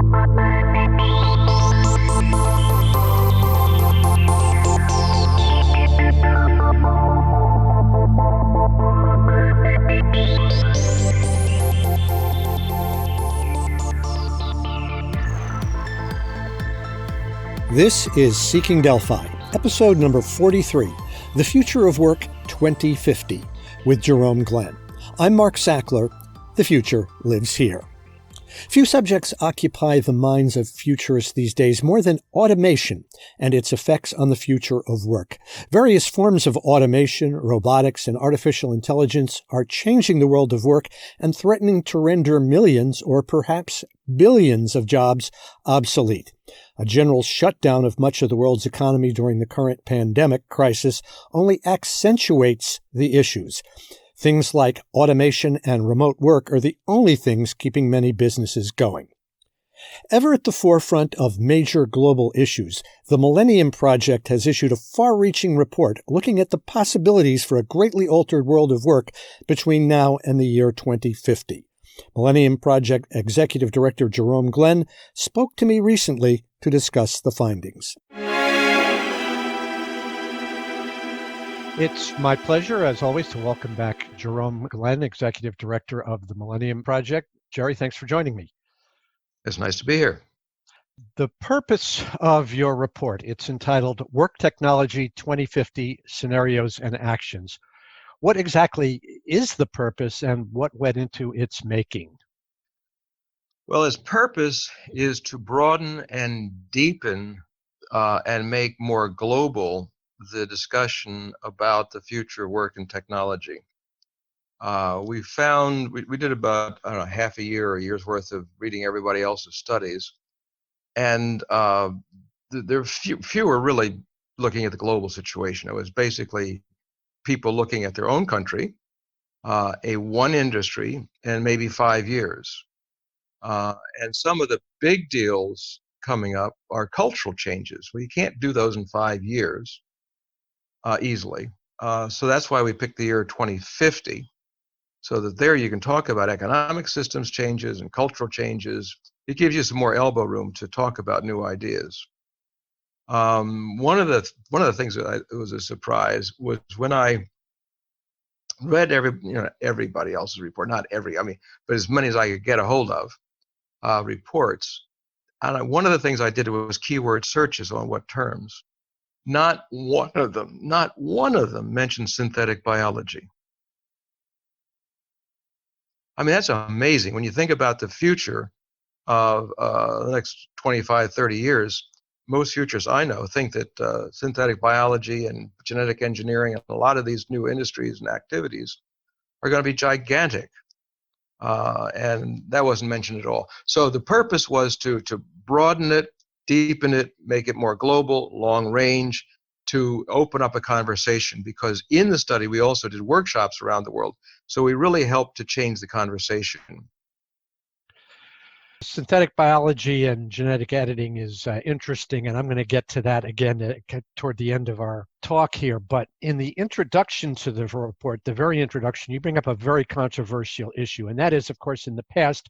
This is Seeking Delphi, episode number 43, The Future of Work 2050, with Jerome Glenn. I'm Mark Sackler. The future lives here. Few subjects occupy the minds of futurists these days more than automation and its effects on the future of work. Various forms of automation, robotics, and artificial intelligence are changing the world of work and threatening to render millions or perhaps billions of jobs obsolete. A general shutdown of much of the world's economy during the current pandemic crisis only accentuates the issues. Things like automation and remote work are the only things keeping many businesses going. Ever at the forefront of major global issues, the Millennium Project has issued a far-reaching report looking at the possibilities for a greatly altered world of work between now and the year 2050. Millennium Project Executive Director Jerome Glenn spoke to me recently to discuss the findings. It's my pleasure, as always, to welcome back Jerome Glenn, Executive Director of the Millennium Project. Jerry, thanks for joining me. It's nice to be here. The purpose of your report, it's entitled Work Technology 2050 Scenarios and Actions. What exactly is the purpose and what went into its making? Well, its purpose is to broaden and deepen and make more global the discussion about the future of work and technology. We did about, half a year or a year's worth of reading everybody else's studies. And there few were really looking at the global situation. It was basically people looking at their own country, one industry, and maybe 5 years. And some of the big deals coming up are cultural changes. Well, you can't do those in 5 years easily. So that's why we picked the year 2050, so that there you can talk about economic systems changes and cultural changes. It gives you some more elbow room to talk about new ideas. One of the things that was a surprise was when I read everybody else's report, but as many as I could get a hold of reports. And one of the things I did was keyword searches on what terms. Not one of them mentioned synthetic biology. I mean, that's amazing. When you think about the future of the next 25, 30 years, most futurists I know think that synthetic biology and genetic engineering and a lot of these new industries and activities are going to be gigantic. And that wasn't mentioned at all. So the purpose was to broaden it, deepen it, make it more global, long range, to open up a conversation, because in the study we also did workshops around the world. So we really helped to change the conversation. Synthetic biology and genetic editing is interesting, and I'm going to get to that again toward the end of our talk here. But in the introduction to the report, the very introduction, you bring up a very controversial issue, and that is, of course, in the past,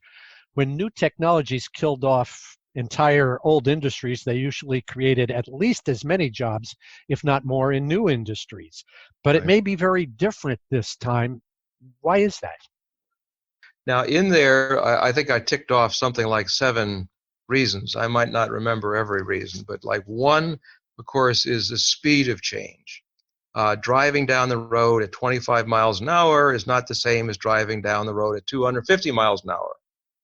when new technologies killed off entire old industries, they usually created at least as many jobs, if not more, in new industries. But It may be very different this time. Why is that? Now, in there, I think I ticked off something like 7 reasons. I might not remember every reason, but like one, of course, is the speed of change. Driving down the road at 25 miles an hour is not the same as driving down the road at 250 miles an hour.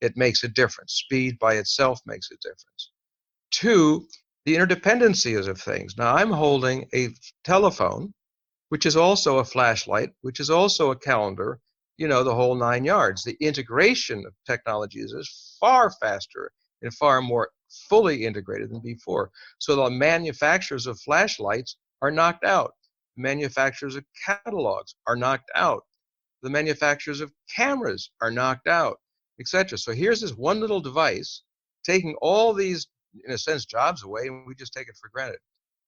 It makes a difference. Speed by itself makes a difference. 2, the interdependencies of things. Now, I'm holding a telephone, which is also a flashlight, which is also a calendar, the whole 9 yards. The integration of technologies is far faster and far more fully integrated than before. So the manufacturers of flashlights are knocked out. Manufacturers of catalogs are knocked out. The manufacturers of cameras are knocked out, etc. So here's this one little device taking all these, in a sense, jobs away, and we just take it for granted.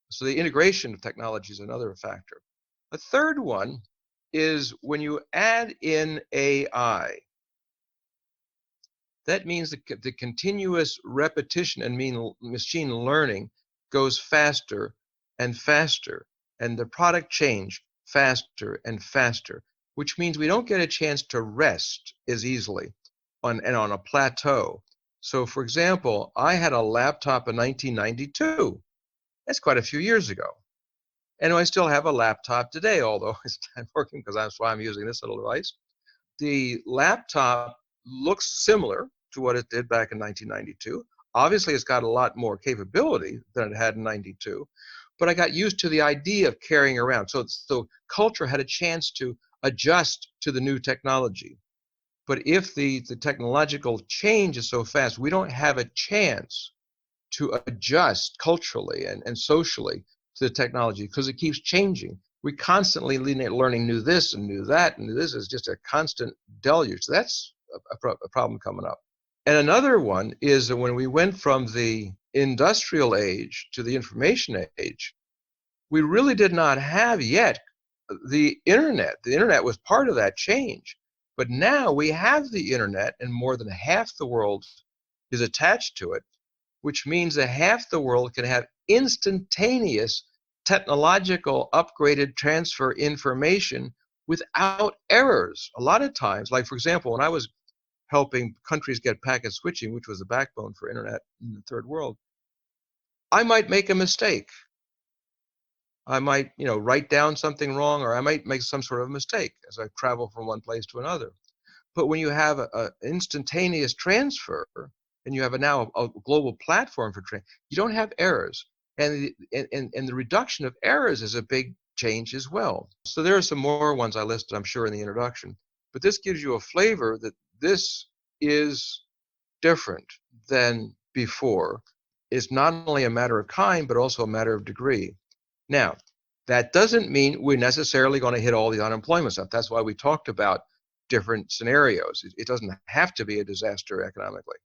So the integration of technology is another factor. The third one is when you add in AI, That means the continuous repetition and machine learning goes faster and faster, and the product change faster and faster, which means we don't get a chance to rest as easily on a plateau. So, for example, I had a laptop in 1992. That's quite a few years ago. And I still have a laptop today, although it's not working because that's why I'm using this little device. The laptop looks similar to what it did back in 1992. Obviously, it's got a lot more capability than it had in 92, but I got used to the idea of carrying around. So culture had a chance to adjust to the new technology. But if the technological change is so fast, we don't have a chance to adjust culturally and socially to the technology because it keeps changing. We constantly learning new this and new that, and this is just a constant deluge. That's a problem coming up. And another one is that when we went from the industrial age to the information age, we really did not have yet the internet. The internet was part of that change. But now we have the internet, and more than half the world is attached to it, which means that half the world can have instantaneous technological upgraded transfer information without errors. A lot of times, like for example, when I was helping countries get packet switching, which was the backbone for internet in the third world, I might make a mistake. I might, write down something wrong, or I might make some sort of mistake as I travel from one place to another. But when you have an instantaneous transfer, and you have now a global platform for training, you don't have errors. And the reduction of errors is a big change as well. So there are some more ones I listed, I'm sure, in the introduction. But this gives you a flavor that this is different than before. It's not only a matter of kind, but also a matter of degree. Now, that doesn't mean we're necessarily going to hit all the unemployment stuff. That's why we talked about different scenarios. It doesn't have to be a disaster economically.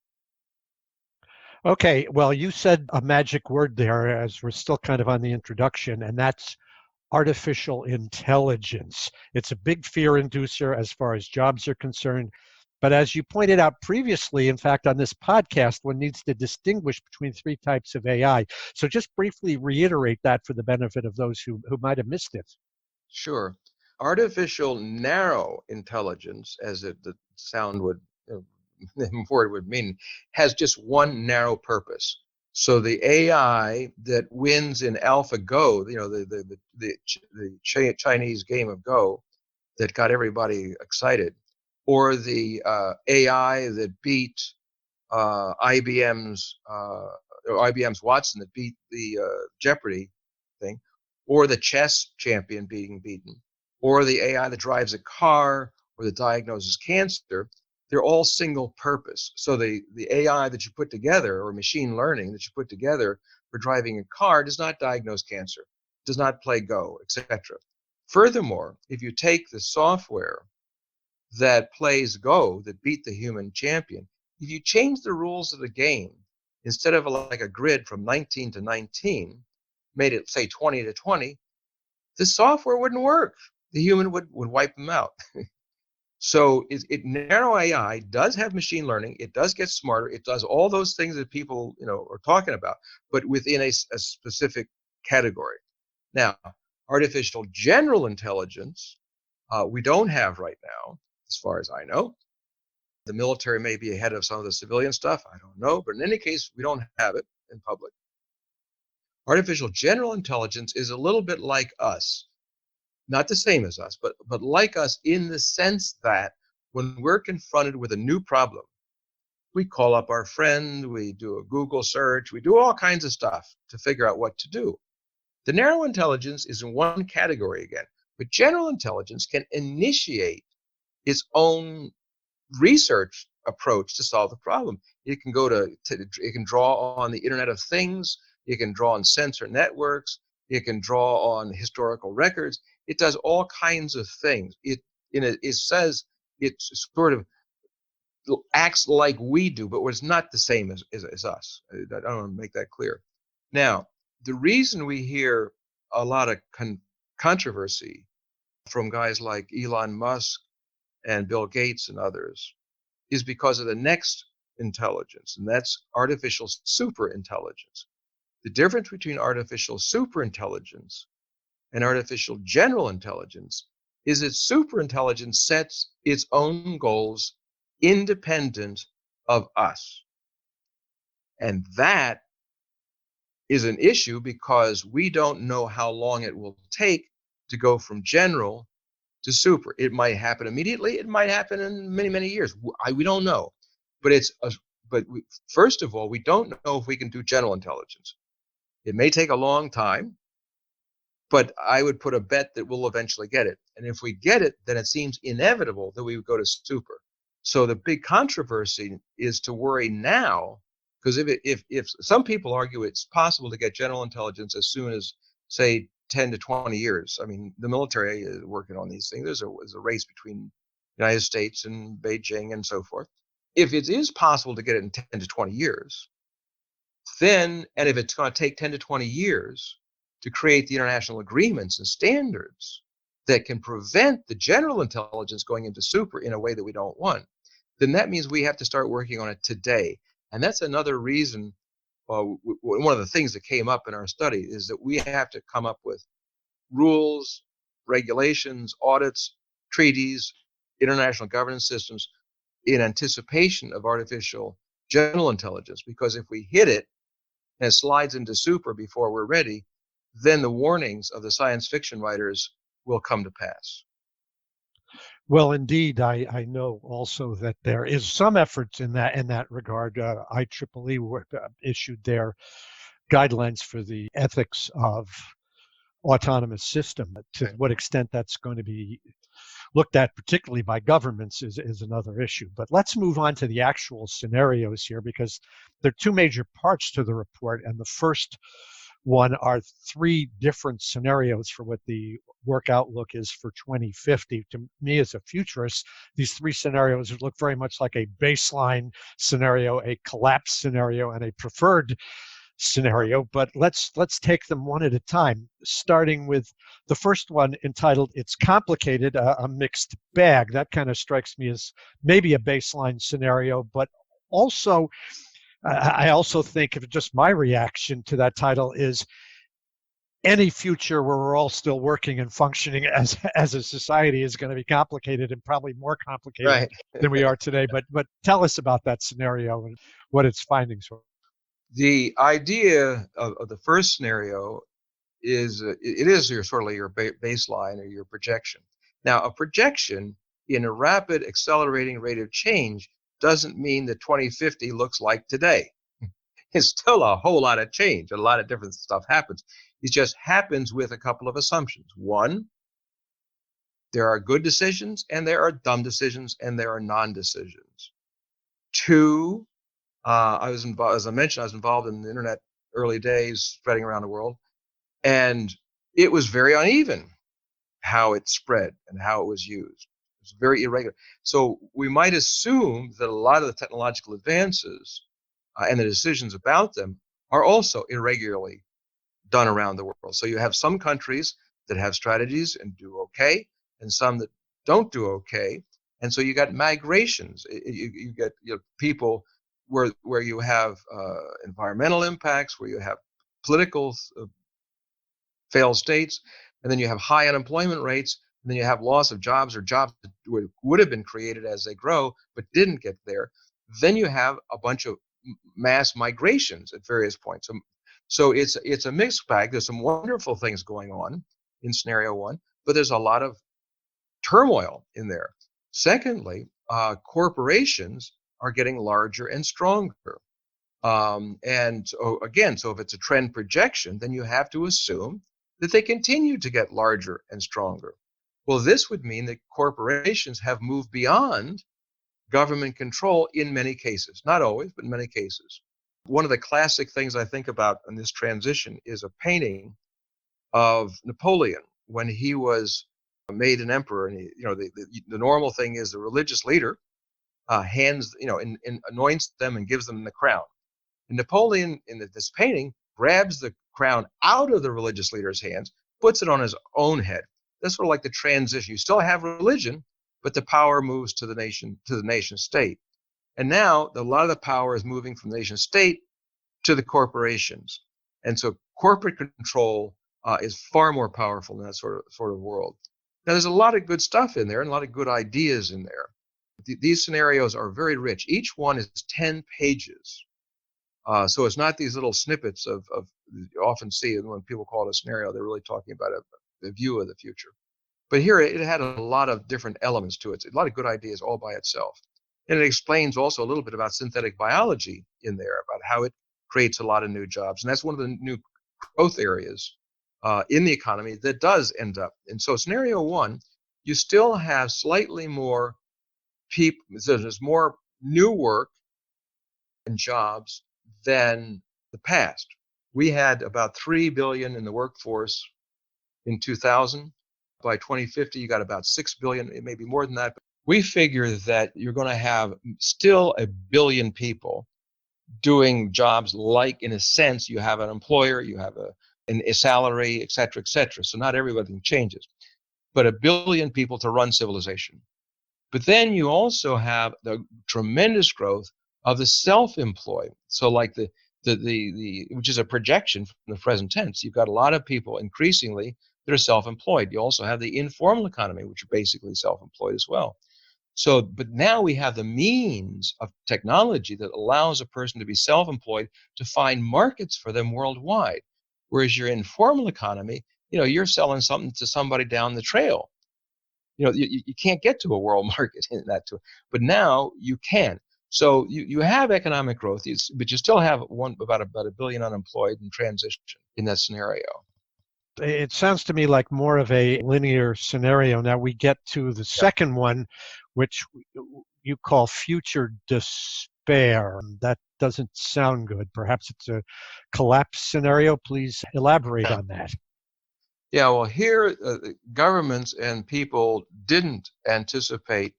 Okay, well, you said a magic word there as we're still kind of on the introduction, and that's artificial intelligence. It's a big fear inducer as far as jobs are concerned. But as you pointed out previously, in fact, on this podcast, one needs to distinguish between three types of AI. So just briefly reiterate that for the benefit of those who might have missed it. Sure. Artificial narrow intelligence, as the sound would, the word would mean, has just one narrow purpose. So the AI that wins in AlphaGo, the Chinese game of Go that got everybody excited, or the AI that beat IBM's Watson that beat the Jeopardy thing, or the chess champion being beaten, or the AI that drives a car or that diagnoses cancer. They're all single purpose. So the AI that you put together, or machine learning that you put together for driving a car, does not diagnose cancer, does not play Go, etc. Furthermore, if you take the software that plays Go, that beat the human champion, if you change the rules of the game, instead of like a grid from 19 to 19, made it say 20 to 20, the software wouldn't work. The human would wipe them out. So narrow AI does have machine learning. It does get smarter. It does all those things that people are talking about, but within a specific category. Now, artificial general intelligence, we don't have right now, as far as I know. The military may be ahead of some of the civilian stuff. I don't know. But in any case, we don't have it in public. Artificial general intelligence is a little bit like us. Not the same as us, but like us in the sense that when we're confronted with a new problem, we call up our friend, we do a Google search, we do all kinds of stuff to figure out what to do. The narrow intelligence is in one category again, but general intelligence can initiate its own research approach to solve the problem. It can it can draw on the Internet of Things. It can draw on sensor networks. It can draw on historical records. It does all kinds of things. It says it sort of acts like we do, but it's not the same as us. I don't want to make that clear. Now, the reason we hear a lot of controversy from guys like Elon Musk and Bill Gates and others is because of the next intelligence, and that's artificial superintelligence. The difference between artificial superintelligence and artificial general intelligence is that superintelligence sets its own goals independent of us. And that is an issue because we don't know how long it will take to go from general to super. It might happen immediately. It might happen in many, many years. We don't know. But first of all, we don't know if we can do general intelligence. It may take a long time, but I would put a bet that we'll eventually get it. And if we get it, then it seems inevitable that we would go to super. So the big controversy is to worry now, because if some people argue it's possible to get general intelligence as soon as, say, 10 to 20 years. I mean, the military is working on these things. There's a race between the United States and Beijing and so forth. If it is possible to get it in 10 to 20 years, then, and if it's going to take 10 to 20 years to create the international agreements and standards that can prevent the general intelligence going into super in a way that we don't want, then that means we have to start working on it today. And that's another reason, one of the things that came up in our study is that we have to come up with rules, regulations, audits, treaties, international governance systems in anticipation of artificial general intelligence. Because if we hit it and it slides into super before we're ready, then the warnings of the science fiction writers will come to pass. Well, indeed, I know also that there is some efforts in that regard. IEEE issued their guidelines for the ethics of autonomous system. To what extent that's going to be looked at, particularly by governments, is another issue. But let's move on to the actual scenarios here, because there are two major parts to the report. And the first one are three different scenarios for what the work outlook is for 2050. To me, as a futurist, these three scenarios look very much like a baseline scenario, a collapse scenario, and a preferred scenario. But let's take them one at a time, starting with the first one entitled "It's Complicated, a Mixed Bag." That kind of strikes me as maybe a baseline scenario, but also I also think, if just my reaction to that title is, any future where we're all still working and functioning as a society is going to be complicated, and probably more complicated Right. than we are today. But tell us about that scenario and what its findings were. The idea of the first scenario is it is your sort of your baseline or your projection. Now, a projection in a rapid accelerating rate of change doesn't mean that 2050 looks like today. It's still a whole lot of change. A lot of different stuff happens. It just happens with a couple of assumptions. One, there are good decisions and there are dumb decisions and there are non-decisions. Two, as I mentioned, I was involved in the internet early days, spreading around the world, and it was very uneven how it spread and how it was used. It was very irregular. So we might assume that a lot of the technological advances and the decisions about them are also irregularly done around the world. So you have some countries that have strategies and do okay, and some that don't do okay. And so you got migrations. You get people where you have environmental impacts, where you have political failed states, and then you have high unemployment rates, and then you have loss of jobs or jobs that would have been created as they grow but didn't get there. Then you have a bunch of mass migrations at various points. So it's a mixed bag. There's some wonderful things going on in scenario one, but there's a lot of turmoil in there. Secondly, corporations are getting larger and stronger. And so again, so if it's a trend projection, then you have to assume that they continue to get larger and stronger. Well, this would mean that corporations have moved beyond government control in many cases, not always, but in many cases. One of the classic things I think about in this transition is a painting of Napoleon when he was made an emperor. And the normal thing is the religious leader hands, anoints them and gives them the crown. And Napoleon, in this painting, grabs the crown out of the religious leader's hands, puts it on his own head. That's sort of like the transition. You still have religion, but the power moves to the nation state. And now a lot of the power is moving from the nation state to the corporations. And so corporate control is far more powerful in that sort of world. Now, there's a lot of good stuff in there and a lot of good ideas in there. These scenarios are very rich. Each one is 10 pages. So it's not these little snippets of you often see when people call it a scenario, they're really talking about a view of the future. But here it had a lot of different elements to it, a lot of good ideas all by itself. And it explains also a little bit about synthetic biology in there, about how it creates a lot of new jobs. And that's one of the new growth areas in the economy that does end up. And so scenario one, you still have slightly more people, so there's more new work and jobs than the past. We had about 3 billion in the workforce in 2000. By 2050, you got about 6 billion, it may be more than that. But we figure that you're going to have still 1 billion people doing jobs like, in a sense, you have an employer, you have a salary, et cetera, et cetera. So not everything changes, but 1 billion people to run civilization. But then you also have the tremendous growth of the self-employed. So like the which is a projection from the present tense. You've got a lot of people increasingly that are self-employed. You also have the informal economy, which are basically self-employed as well. So, but now we have the means of technology that allows a person to be self-employed to find markets for them worldwide. Whereas your informal economy, you're selling something to somebody down the trail. You can't get to a world market in that too. But now you can. So you have economic growth, but you still have about 1 billion unemployed in transition in that scenario. It sounds to me like more of a linear scenario. Now we get to the second one, which you call future despair. That doesn't sound good. Perhaps it's a collapse scenario. Please elaborate on that. Yeah, well, here governments and people didn't anticipate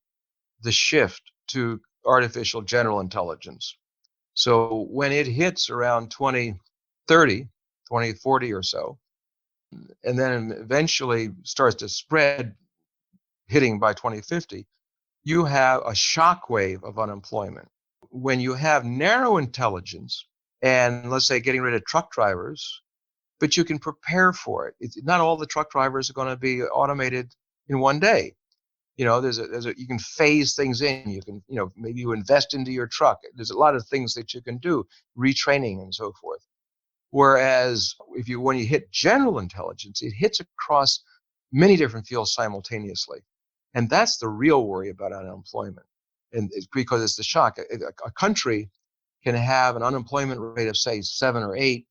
the shift to artificial general intelligence. So when it hits around 2030, 2040 or so, and then eventually starts to spread, hitting by 2050, you have a shockwave of unemployment. When you have narrow intelligence, and let's say getting rid of truck drivers, but you can prepare for it. Not all the truck drivers are going to be automated in one day. You can phase things in. You can, maybe you invest into your truck. There's a lot of things that you can do, retraining and so forth. Whereas when you hit general intelligence, it hits across many different fields simultaneously. And that's the real worry about unemployment. And it's because it's the shock. A country can have an unemployment rate of, say, 7 or 8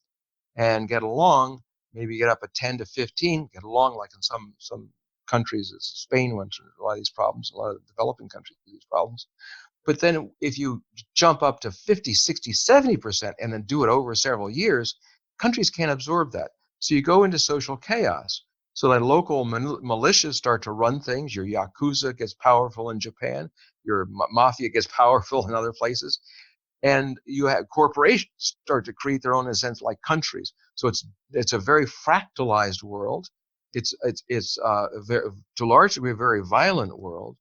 and get along, maybe get up at 10 to 15, get along like in some countries, as Spain went through a lot of these problems, a lot of developing countries these problems. But then if you jump up to 50, 60, 70% and then do it over several years, countries can't absorb that. So you go into social chaos. So that local militias start to run things. Your Yakuza gets powerful in Japan. Your mafia gets powerful in other places. And you have corporations start to create their own, in a sense, like countries. So it's a very fractalized world. It's to a large degree a very violent world,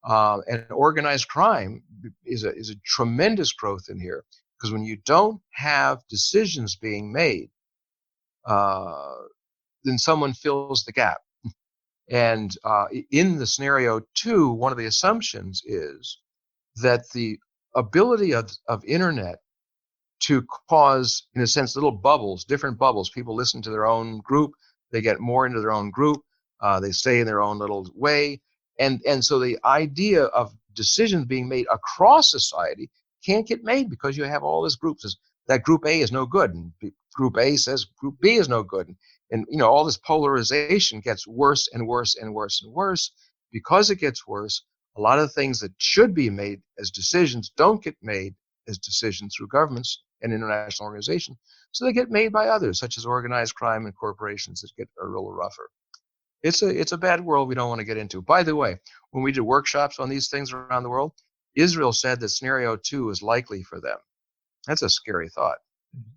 and organized crime is a tremendous growth in here, because when you don't have decisions being made, then someone fills the gap. And in the scenario 2, one of the assumptions is that the ability of internet to cause, in a sense, little bubbles, different bubbles. People listen to their own group, they get more into their own group, they stay in their own little way. And so the idea of decisions being made across society can't get made because you have all these groups. That group A is no good, and group A says group B is no good. And all this polarization gets worse and worse and worse and worse. Because it gets worse, a lot of things that should be made as decisions don't get made as decisions through governments and international organizations. So they get made by others, such as organized crime and corporations that get a little rougher. It's a bad world we don't want to get into. By the way, when we did workshops on these things around the world, Israel said that scenario 2 is likely for them. That's a scary thought.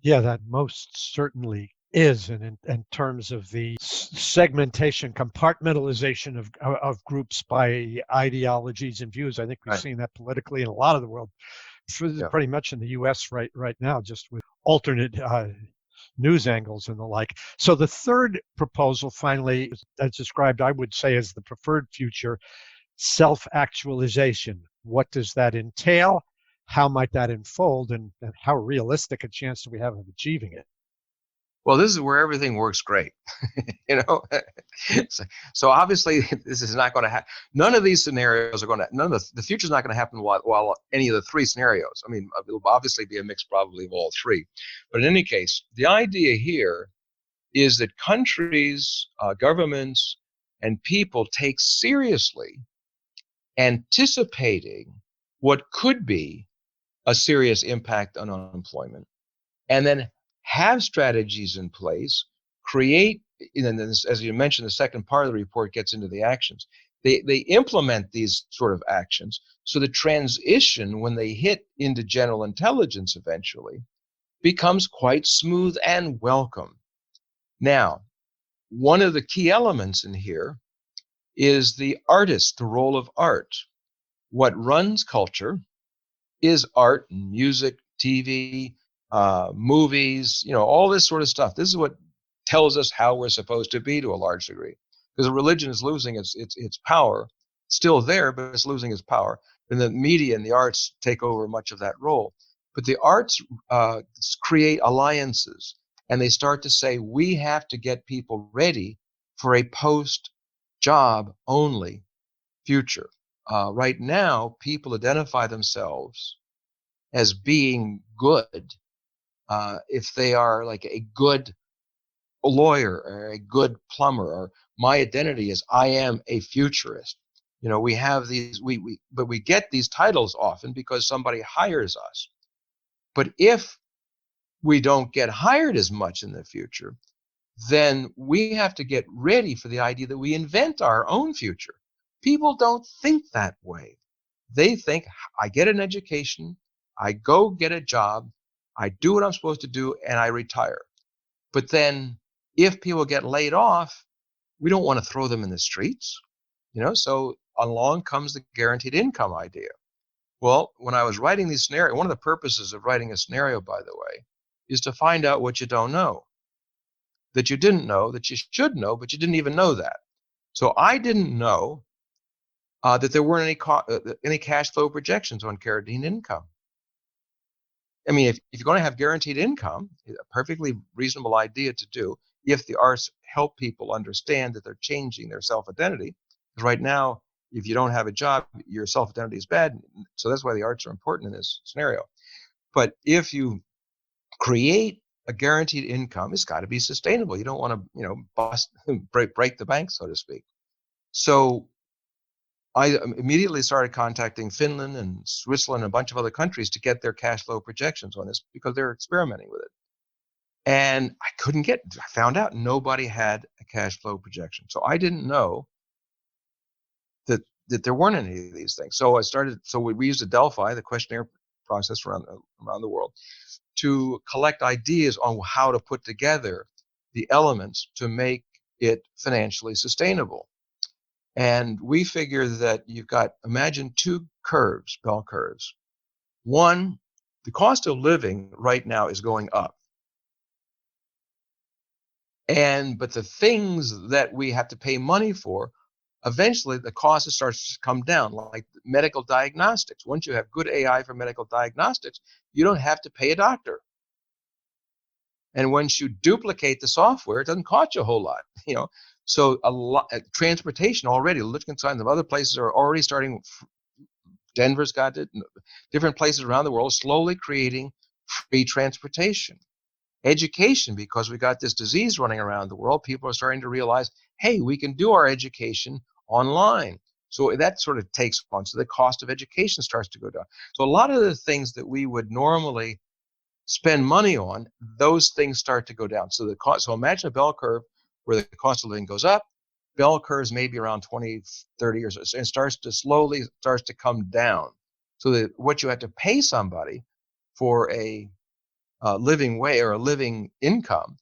Yeah, that most certainly is. And in terms of the segmentation, compartmentalization of groups by ideologies and views. I think we've seen that politically in a lot of the world, pretty much in the U.S. right now, just with alternate news angles and the like. So the third proposal, finally, as described, I would say, as the preferred future, self-actualization. What does that entail? How might that unfold, and how realistic a chance do we have of achieving it? Well, this is where everything works great. So obviously this is not going to happen. None of these scenarios are going to, the future is not going to happen while any of the three scenarios. I mean, it'll obviously be a mix probably of all three. But in any case, the idea here is that countries, governments, and people take seriously anticipating what could be a serious impact on unemployment, and then have strategies in place, create, and this, as you mentioned, the second part of the report gets into the actions. They implement these sort of actions, so the transition, when they hit into general intelligence eventually, becomes quite smooth and welcome. Now, one of the key elements in here is the artist, the role of art. What runs culture is art, music, TV, movies, all this sort of stuff. This is what tells us how we're supposed to be to a large degree, because religion is losing its power. It's still there, but it's losing its power. And the media and the arts take over much of that role. But the arts create alliances, and they start to say, we have to get people ready for a post-job only future. Right now, people identify themselves as being good if they are like a good lawyer or a good plumber, or my identity is I am a futurist. We have these, but we get these titles often because somebody hires us. But if we don't get hired as much in the future, then we have to get ready for the idea that we invent our own future. People don't think that way. They think, I get an education, I go get a job, I do what I'm supposed to do, and I retire. But then if people get laid off, we don't want to throw them in the streets, so along comes the guaranteed income idea. Well, when I was writing these scenarios, one of the purposes of writing a scenario, by the way, is to find out what you don't know, that you didn't know, that you should know, but you didn't even know that. So I didn't know that there weren't any cash flow projections on guaranteed income. I mean, if you're going to have guaranteed income, a perfectly reasonable idea to do if the arts help people understand that they're changing their self-identity. Because right now, if you don't have a job, your self-identity is bad. So that's why the arts are important in this scenario. But if you create a guaranteed income, it's got to be sustainable. You don't want to, break the bank, so to speak. So I immediately started contacting Finland and Switzerland and a bunch of other countries to get their cash flow projections on this, because they're experimenting with it. And I found out nobody had a cash flow projection. So I didn't know that there weren't any of these things. So we used a Delphi, the questionnaire process around the world, to collect ideas on how to put together the elements to make it financially sustainable. And we figure that imagine two curves, bell curves. One, the cost of living right now is going up. But the things that we have to pay money for, eventually the cost starts to come down, like medical diagnostics. Once you have good AI for medical diagnostics, you don't have to pay a doctor. And once you duplicate the software, it doesn't cost you a whole lot, So a lot, transportation already, Liechtenstein and other places are already starting. Denver's got it. Different places around the world slowly creating free transportation. Education, because we got this disease running around the world, people are starting to realize, hey, we can do our education online. So that sort of takes on. So the cost of education starts to go down. So a lot of the things that we would normally spend money on, those things start to go down. So the cost. So imagine a bell curve where the cost of living goes up. Bell curves maybe around 20, 30 years, and starts to come down. So that what you have to pay somebody for a living way or a living income,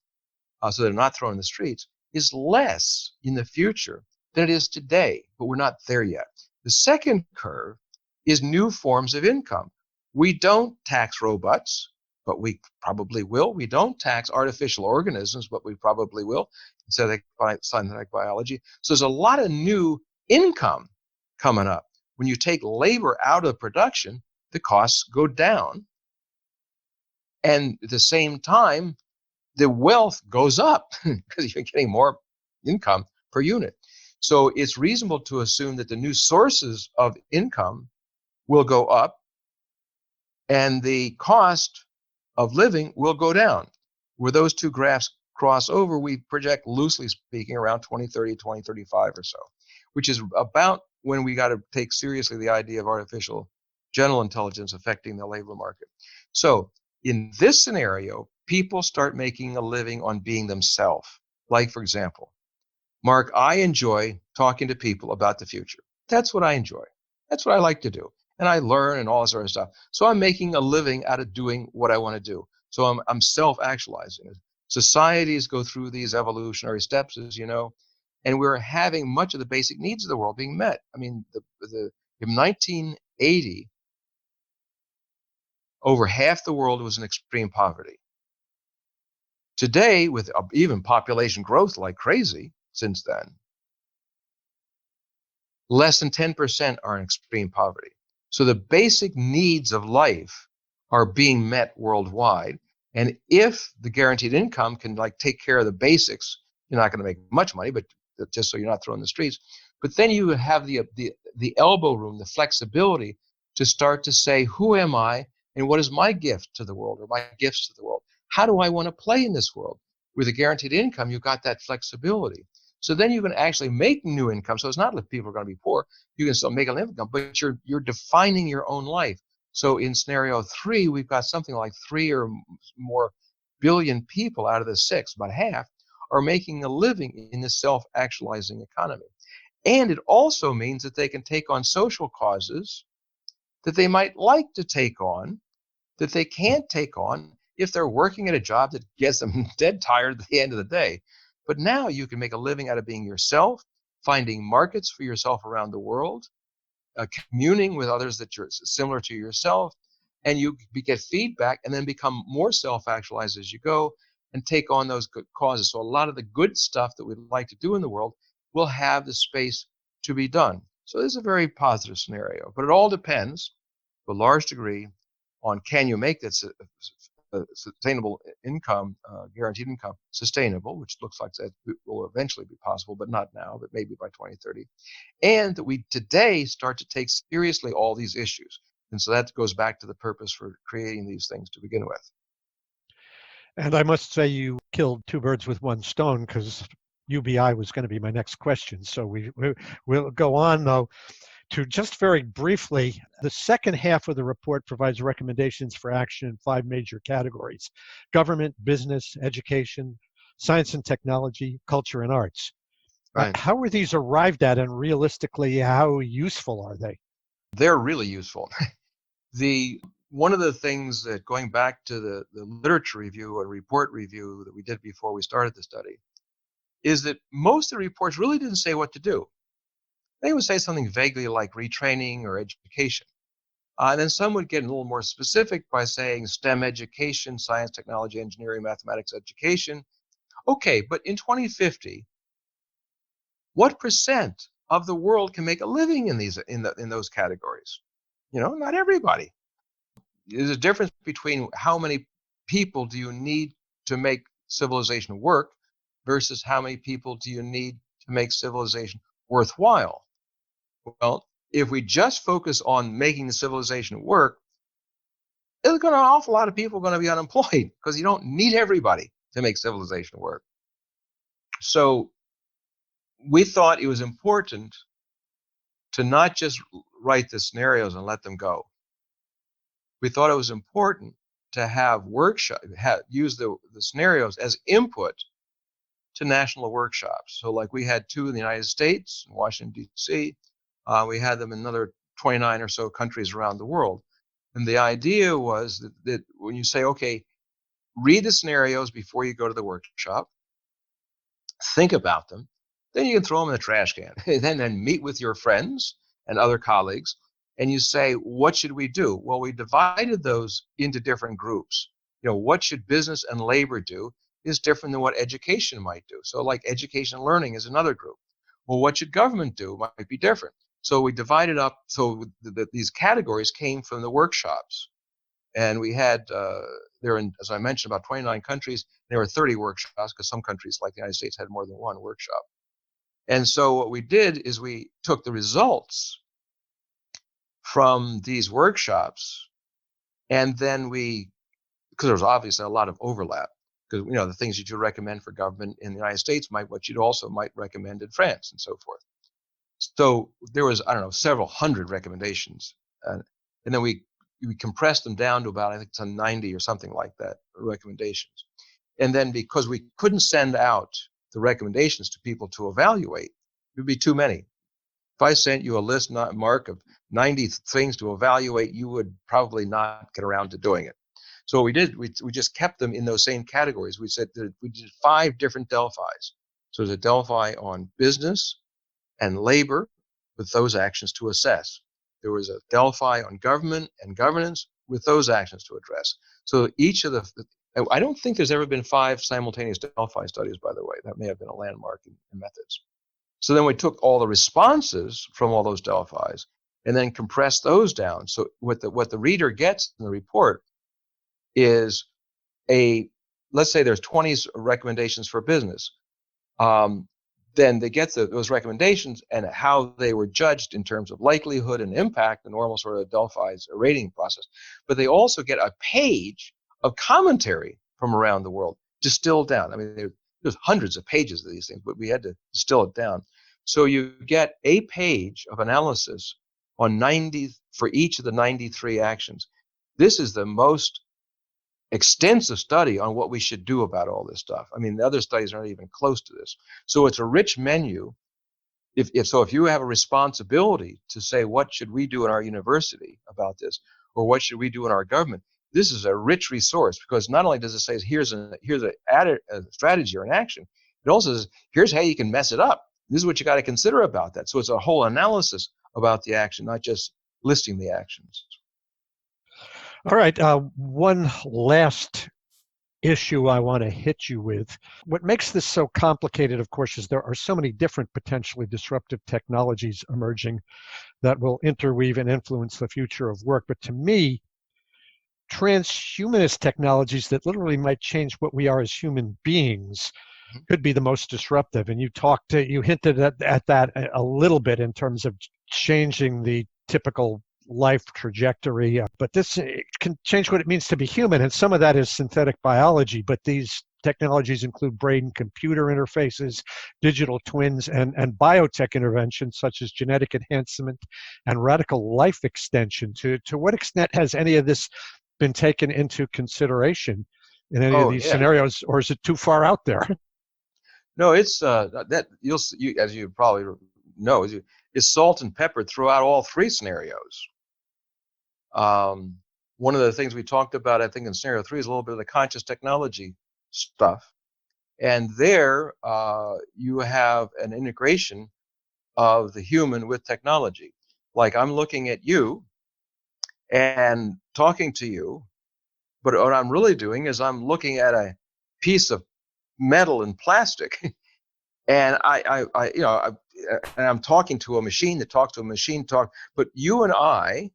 so they're not thrown in the streets, is less in the future than it is today, but we're not there yet. The second curve is new forms of income. We don't tax robots, but we probably will. We don't tax artificial organisms, but we probably will, synthetic biology. So there's a lot of new income coming up. When you take labor out of production, the costs go down. And at the same time, the wealth goes up because you're getting more income per unit. So it's reasonable to assume that the new sources of income will go up and the cost of living will go down. Where those two graphs cross over, we project, loosely speaking, around 2030, 2035 or so, which is about when we got to take seriously the idea of artificial general intelligence affecting the labor market. So in this scenario, people start making a living on being themselves. Like, for example, Mark, I enjoy talking to people about the future. That's what I enjoy. That's what I like to do. And I learn and all this sort of stuff. So I'm making a living out of doing what I want to do. So I'm self-actualizing. Societies go through these evolutionary steps, as you know, and we're having much of the basic needs of the world being met. I mean, in 1980, over half the world was in extreme poverty. Today, with even population growth like crazy since then, less than 10% are in extreme poverty. So the basic needs of life are being met worldwide. And if the guaranteed income can take care of the basics, you're not going to make much money, but just so you're not thrown in the streets. But then you have the elbow room, the flexibility to start to say, who am I and what is my gift to the world or my gifts to the world? How do I want to play in this world? With a guaranteed income, you've got that flexibility. So then you can actually make new income. So it's not that people are going to be poor. You can still make an income, but you're defining your own life. So in scenario 3, we've got something like 3 or more billion people out of the 6, about half, are making a living in this self-actualizing economy. And it also means that they can take on social causes that they might like to take on, that they can't take on if they're working at a job that gets them dead tired at the end of the day. But now you can make a living out of being yourself, finding markets for yourself around the world, communing with others that you're similar to yourself, and you get feedback and then become more self-actualized as you go and take on those good causes. So a lot of the good stuff that we'd like to do in the world will have the space to be done. So this is a very positive scenario, but it all depends to a large degree on can you make that sustainable income, guaranteed income, sustainable, which looks like that will eventually be possible, but not now, but maybe by 2030. And that we today start to take seriously all these issues. And so that goes back to the purpose for creating these things to begin with. And I must say you killed two birds with one stone, because UBI was going to be my next question. So we'll go on, though, to just very briefly, the second half of the report provides recommendations for action in 5 major categories: government, business, education, science and technology, culture, and arts. Right. How were these arrived at, and realistically, how useful are they? They're really useful. One of the things that, going back to the literature review and report review that we did before we started the study, is that most of the reports really didn't say what to do. They would say something vaguely like retraining or education. And then some would get a little more specific by saying STEM education, science, technology, engineering, mathematics education. Okay, but in 2050, what percent of the world can make a living in those categories? Not everybody. There's a difference between how many people do you need to make civilization work versus how many people do you need to make civilization worthwhile. Well, if we just focus on making the civilization work, there's going to be an awful lot of people going to be unemployed because you don't need everybody to make civilization work. So we thought it was important to not just write the scenarios and let them go. We thought it was important to have use the scenarios as input to national workshops. So like we had 2 in the United States, in Washington, D.C. We had them in another 29 or so countries around the world. And the idea was that when you say, okay, read the scenarios before you go to the workshop, think about them, then you can throw them in the trash can. then meet with your friends and other colleagues, and you say, what should we do? Well, we divided those into different groups. What should business and labor do is different than what education might do. So like education and learning is another group. Well, what should government do might be different. So we divided up, so these categories came from the workshops. And we had, there in, as I mentioned, about 29 countries. There were 30 workshops because some countries like the United States had more than one workshop. And so what we did is we took the results from these workshops, and then because there was obviously a lot of overlap, because the things that you recommend for government in the United States what you'd also might recommend in France and so forth. So there was, I don't know, several hundred recommendations, and then we compressed them down to about, I think, some 90 or something like that recommendations. And then because we couldn't send out the recommendations to people to evaluate, it would be too many. If I sent you a list, Mark, of 90 things to evaluate, you would probably not get around to doing it. So what we did, we just kept them in those same categories. We said that we did 5 different Delphis. So there's a Delphi on business and labor with those actions to assess. There was a Delphi on government and governance with those actions to address. So each of I don't think there's ever been 5 simultaneous Delphi studies, by the way. That may have been a landmark in methods. So then we took all the responses from all those Delphis and then compressed those down. So what the reader gets in the report is let's say there's 20 recommendations for business. Then they get those recommendations and how they were judged in terms of likelihood and impact, the normal sort of Delphi's rating process. But they also get a page of commentary from around the world distilled down. I mean, there's hundreds of pages of these things, but we had to distill it down. So you get a page of analysis on 90 for each of the 93 actions. This is the most extensive study on what we should do about all this stuff. I mean, the other studies aren't even close to this. So it's a rich menu. If you have a responsibility to say, what should we do in our university about this, or what should we do in our government, this is a rich resource, because not only does it say here's a strategy or an action, it also says here's how you can mess it up. This is what you got to consider about that. So it's a whole analysis about the action, not just listing the actions. All right. One last issue I want to hit you with. What makes this so complicated, of course, is there are so many different potentially disruptive technologies emerging that will interweave and influence the future of work. But to me, transhumanist technologies that literally might change what we are as human beings could be the most disruptive. And you hinted at that a little bit in terms of changing the typical life trajectory, but this can change what it means to be human, and some of that is synthetic biology, but these technologies include brain-computer interfaces, digital twins, and biotech interventions such as genetic enhancement and radical life extension. To what extent has any of this been taken into consideration in any of these scenarios, or is it too far out there? No, it's that you as you probably know, is salt and pepper throughout all 3 scenarios. One of the things we talked about, I think, in scenario 3 is a little bit of the conscious technology stuff. And there you have an integration of the human with technology. Like I'm looking at you and talking to you, but what I'm really doing is I'm looking at a piece of metal and plastic, and I'm talking to a machine that talks to a machine but you and I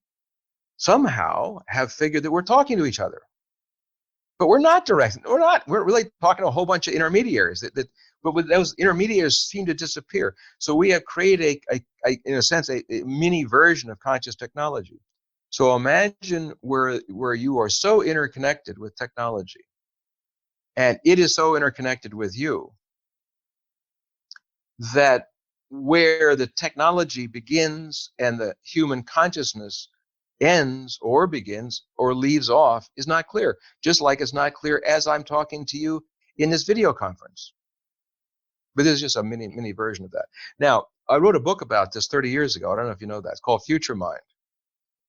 somehow have figured that we're talking to each other, but we're not direct. We're really talking to a whole bunch of intermediaries but with those intermediaries seem to disappear. So we have created in a sense, a mini version of conscious technology. So imagine where you are so interconnected with technology, and it is so interconnected with you, that where the technology begins and the human consciousness ends or begins or leaves off is not clear, just like it's not clear as I'm talking to you in this video conference. But this is just a mini version of that. Now, I wrote a book about this 30 years ago. I don't know if you know that. It's called Future Mind.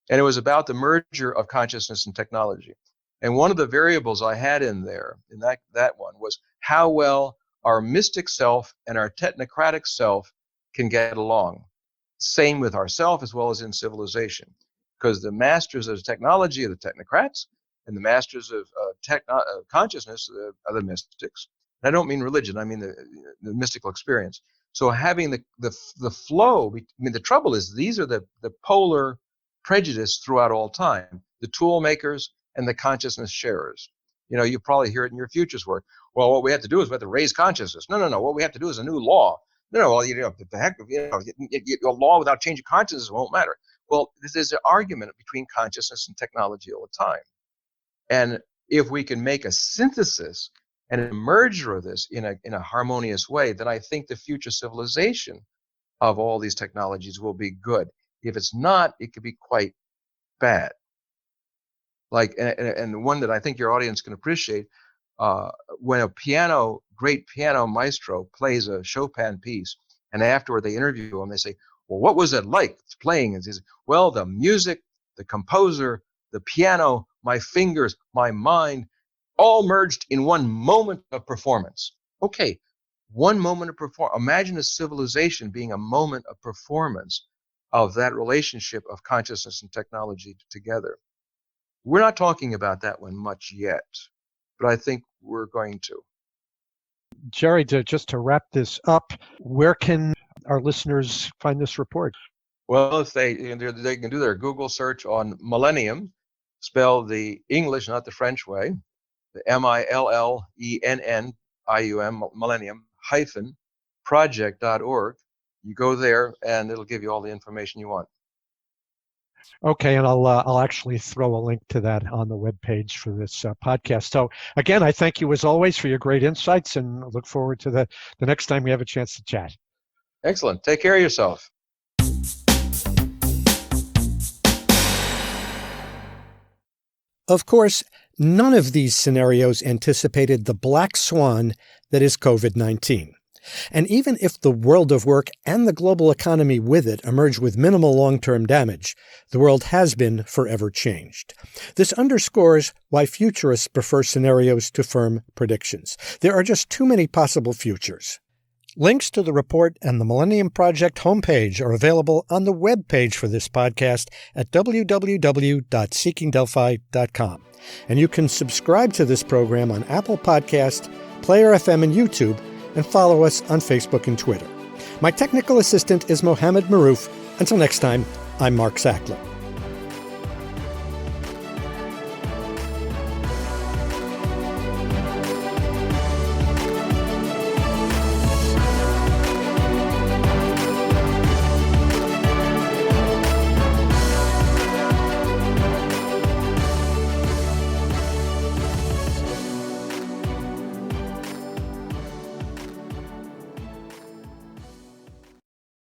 And it was about the merger of consciousness and technology. And one of the variables I had in there, in that one, was how well our mystic self and our technocratic self can get along. Same with ourself as well as in civilization, because the masters of technology are the technocrats, and the masters of consciousness are the mystics. And I don't mean religion; I mean the mystical experience. So having the flow. I mean, the trouble is these are the polar prejudice throughout all time: the tool makers and the consciousness sharers. You probably hear it in your futures work. Well, what we have to do is we have to raise consciousness. No. What we have to do is a new law. No, well, the heck, a law without changing consciousness won't matter. Well, there's an argument between consciousness and technology all the time. And if we can make a synthesis and a merger of this in a harmonious way, then I think the future civilization of all these technologies will be good. If it's not, it could be quite bad. And the one that I think your audience can appreciate, when a great piano maestro plays a Chopin piece, and afterward they interview him, they say, well, what was it like playing? And he says, well, the music, the composer, the piano, my fingers, my mind, all merged in one moment of performance. Okay, one moment of performance. Imagine a civilization being a moment of performance of that relationship of consciousness and technology together. We're not talking about that one much yet, but I think we're going to. Jerry, just to wrap this up, where can our listeners find this report? Well, if they can do their Google search on Millennium, spell the English, not the French way, the MILLENNIUM, Millennium -project.org. You go there, and it'll give you all the information you want. Okay, and I'll actually throw a link to that on the webpage for this podcast. So again, I thank you as always for your great insights, and look forward to the next time we have a chance to chat. Excellent. Take care of yourself. Of course, none of these scenarios anticipated the black swan that is COVID-19. And even if the world of work and the global economy with it emerge with minimal long-term damage, the world has been forever changed. This underscores why futurists prefer scenarios to firm predictions. There are just too many possible futures. Links to the report and the Millennium Project homepage are available on the webpage for this podcast at www.seekingdelphi.com. And you can subscribe to this program on Apple Podcast, Player FM, and YouTube, and follow us on Facebook and Twitter. My technical assistant is Mohammed Maroof. Until next time, I'm Mark Sackler.